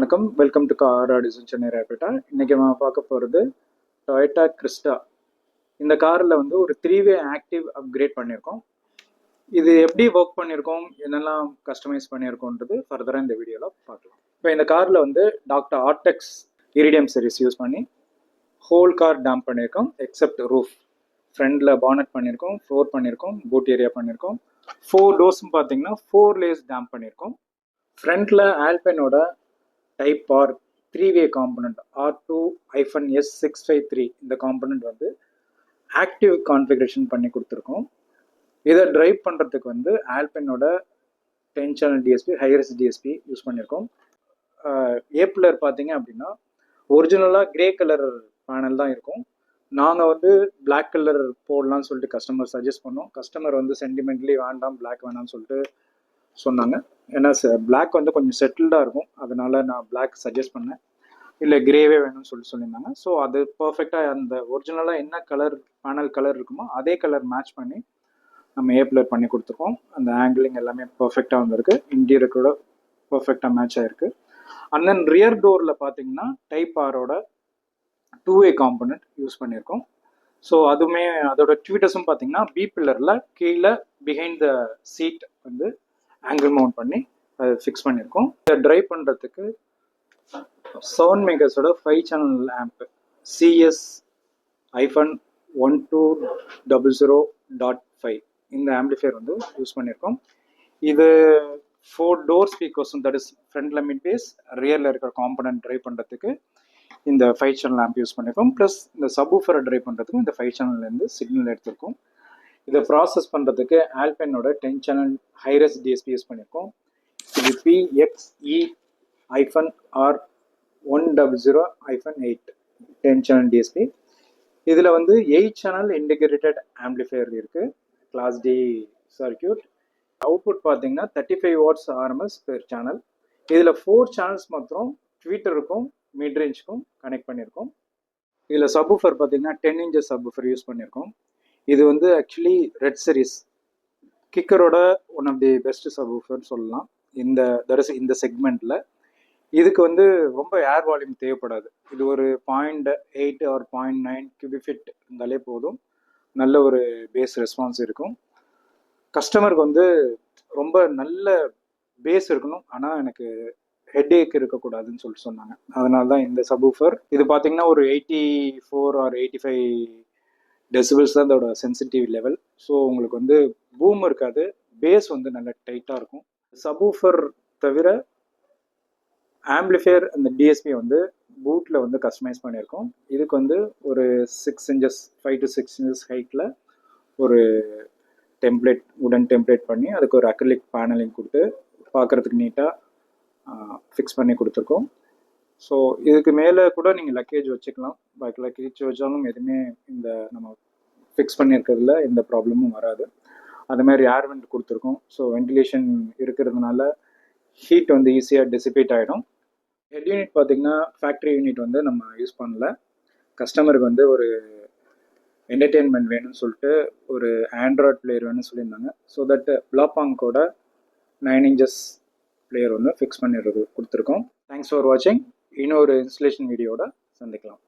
வணக்கம், welcome to car audition Chennai ரேபிட்டா. இன்றைக்கி நம்ம பார்க்க போகிறது டொயோட்டா கிறிஸ்டா. இந்த காரில் வந்து ஒரு 3-வே ஆக்டிவ் அப்கிரேட் பண்ணியிருக்கோம். இது எப்படி ஒர்க் பண்ணியிருக்கோம், என்னெல்லாம் கஸ்டமைஸ் பண்ணியிருக்கோன்றது ஃபர்தராக இந்த வீடியோவில் பார்க்கலாம். இப்போ இந்த காரில் வந்து டாக்டர் ஆர்டெக்ஸ் இரிடியம் சீரிஸ் யூஸ் பண்ணி ஹோல் கார் டேம்ப் பண்ணியிருக்கோம் எக்ஸப்ட் ரூஃப். ஃப்ரண்டில் பானட் பண்ணியிருக்கோம், ஃப்ளோர் பண்ணியிருக்கோம், பூட் ஏரியா பண்ணியிருக்கோம். 4 டோர்ஸும் பார்த்தீங்கன்னா 4 லேயர்ஸ் டேம்ப் பண்ணியிருக்கோம். ஃப்ரண்ட்டில் ஆல்பைனோட டைப் ஆர் 3-வே காம்பனண்ட் R2-S653 இந்த காம்பனண்ட் வந்து ஆக்டிவ் கான்ஃபிகரேஷன் பண்ணி கொடுத்துருக்கோம். இதை ட்ரைவ் பண்ணுறதுக்கு வந்து ஆல்பைனோட 10 channel DSP hi-res DSP use பண்ணியிருக்கோம். ஏப்லர் பார்த்தீங்க அப்படின்னா ஒரிஜினலாக கிரே கலர் பேனல் தான் இருக்கும். நாங்கள் வந்து பிளாக் கலர் போடலாம்னு சொல்லிட்டு கஸ்டமர் சஜஸ்ட் பண்ணோம். கஸ்டமர் வந்து சென்டிமெண்ட்லி வேண்டாம், பிளாக் வேணாம்னு சொல்லிட்டு சொன்னாங்க. ஏன்னா பிளாக் வந்து கொஞ்சம் செட்டில்டாக இருக்கும், அதனால நான் பிளாக் சஜஸ்ட் பண்ணேன். இல்லை கிரேவே வேணும்னு சொல்லியிருந்தாங்க. ஸோ அது பர்ஃபெக்டாக அந்த ஒரிஜினலாக என்ன கலர் பேனல் கலர் இருக்குமோ அதே கலர் மேட்ச் பண்ணி நம்ம ஏப்லர் பண்ணி கொடுத்துருக்கோம். அந்த ஆங்கிளிங் எல்லாமே பர்ஃபெக்டாக வந்திருக்கு, இன்டீரியர் கூட பர்ஃபெக்டாக மேட்ச் ஆகிருக்கு. அண்ட் தென் ரியர் டோரில் பார்த்தீங்கன்னா டைப் ஆரோட 2-வே காம்பனண்ட் யூஸ் பண்ணியிருக்கோம். ஸோ அதுவுமே அதோட ட்வீட்டர்ஸும் பார்த்தீங்கன்னா பி பில்லரில் கீழே பிஹைண்ட் த சீட் வந்து ஆங்கிள் மவுண்ட் பண்ணி அதை ஃபிக்ஸ் பண்ணியிருக்கோம். இதை ட்ரைவ் பண்ணுறதுக்கு 7 மேகர்ஸோட 5 சேனல் ஆம்ப் CS-1200.5 இந்த ஆம்பிளிஃபையர் வந்து யூஸ் பண்ணியிருக்கோம். இது 4 டோர் ஸ்பீக்கர்ஸும், தட் இஸ் ஃப்ரண்ட்ல மிட் பேஸ், ரியரில் இருக்கிற காம்பனண்ட் ட்ரைவ் பண்ணுறதுக்கு இந்த 5 சேனல் ஆம்ப் யூஸ் பண்ணியிருக்கோம். ப்ளஸ் இந்த சப்வூஃபரை ட்ரைவ் பண்ணுறதுக்கு இந்த 5 சேனல்லேருந்து சிக்னல் எடுத்திருக்கோம். இதை ப்ராசஸ் பண்ணுறதுக்கு ஆல்பைனோட 10 சேனல் ஹைரஸ் டிஎஸ்பி யூஸ் பண்ணியிருக்கோம். இது PXE-R100-8 10 சேனல் டிஎஸ்பி. இதில் வந்து 8 சேனல் இன்டிகிரேட்டட் ஆம்பிளிஃபையர் இருக்குது, கிளாஸ் டி சர்க்கியூட். அவுட்புட் பார்த்தீங்கன்னா 35 வாட்ஸ் RMS பெர் சேனல். இதில் 4 சேனல்ஸ் மாத்திரம் ட்வீட்டருக்கும் மிட் ரேஞ்சுக்கும் கனெக்ட் பண்ணியிருக்கோம். இதில் சப்வூஃபர் பார்த்தீங்கன்னா 10 inches சப்வூஃபர் யூஸ் பண்ணியிருக்கோம். இது வந்து ஆக்சுவலி ரெட் சீரிஸ் கிக்கரோட one of the best subwoofer சொல்லலாம் இந்த செக்மெண்ட்டில். இதுக்கு வந்து ரொம்ப ஏர் வால்யூம் தேவைப்படாது. இது ஒரு 0.8 ஆர் 0.9 cubic feet இருந்தாலே போதும், நல்ல ஒரு பேஸ் ரெஸ்பான்ஸ் இருக்கும். கஸ்டமருக்கு வந்து ரொம்ப நல்ல பேஸ் இருக்கணும், ஆனால் எனக்கு ஹெட்ஏக் இருக்கக்கூடாதுன்னு சொல்லிட்டு சொன்னாங்க. அதனால தான் இந்த சப்வூஃபர். இது பார்த்தீங்கன்னா ஒரு 84 ஆர் 85 டெசிபிள்ஸ் தான் இதோட சென்சிட்டிவ் லெவல். ஸோ உங்களுக்கு வந்து பூம் இருக்காது, பேஸ் வந்து நல்ல டைட்டாக இருக்கும். சப்வூஃபர் தவிர ஆம்பிளிஃபையர் அந்த டிஎஸ்பி வந்து பூட்டில் வந்து கஸ்டமைஸ் பண்ணியிருக்கோம். இதுக்கு வந்து ஒரு 6 inches 5 to 6 inches ஹைட்டில் ஒரு டெம்ப்ளேட், உடன் டெம்ப்ளேட் பண்ணி அதுக்கு ஒரு அக்ரிலிக் பேனலிங் கொடுத்து பார்க்குறதுக்கு நீட்டாக ஃபிக்ஸ் பண்ணி கொடுத்துருக்கோம். ஸோ இதுக்கு மேலே கூட நீங்கள் லக்கேஜ் வச்சுக்கலாம். பாக்கி லக்கேஜ் வச்சாலும் எதுவுமே இந்த நம்ம ஃபிக்ஸ் பண்ணியிருக்கிறதுல எந்த ப்ராப்ளமும் வராது. அது மாதிரி ஏர் வெண்ட் கொடுத்துருக்கோம். ஸோ வென்டிலேஷன் இருக்கிறதுனால ஹீட் வந்து ஈஸியாக டிசிபேட் ஆகிடும். ஹெட் யூனிட் பார்த்திங்கன்னா ஃபேக்ட்ரி யூனிட் வந்து நம்ம யூஸ் பண்ணல. கஸ்டமருக்கு வந்து ஒரு என்டர்டெயின்மெண்ட் வேணும்னு சொல்லிட்டு ஒரு ஆண்ட்ராய்ட் பிளேயர் வேணும்னு சொல்லியிருந்தாங்க. ஸோ தட் பிளாப்பாங்கோட 9 inches பிளேயர் ஒன்று ஃபிக்ஸ் பண்ணிடுறது கொடுத்துருக்கோம். தேங்க்ஸ் ஃபார் வாட்சிங். இன்னொரு இன்ஸ்டலேஷன் வீடியோட சந்திக்கலாம்.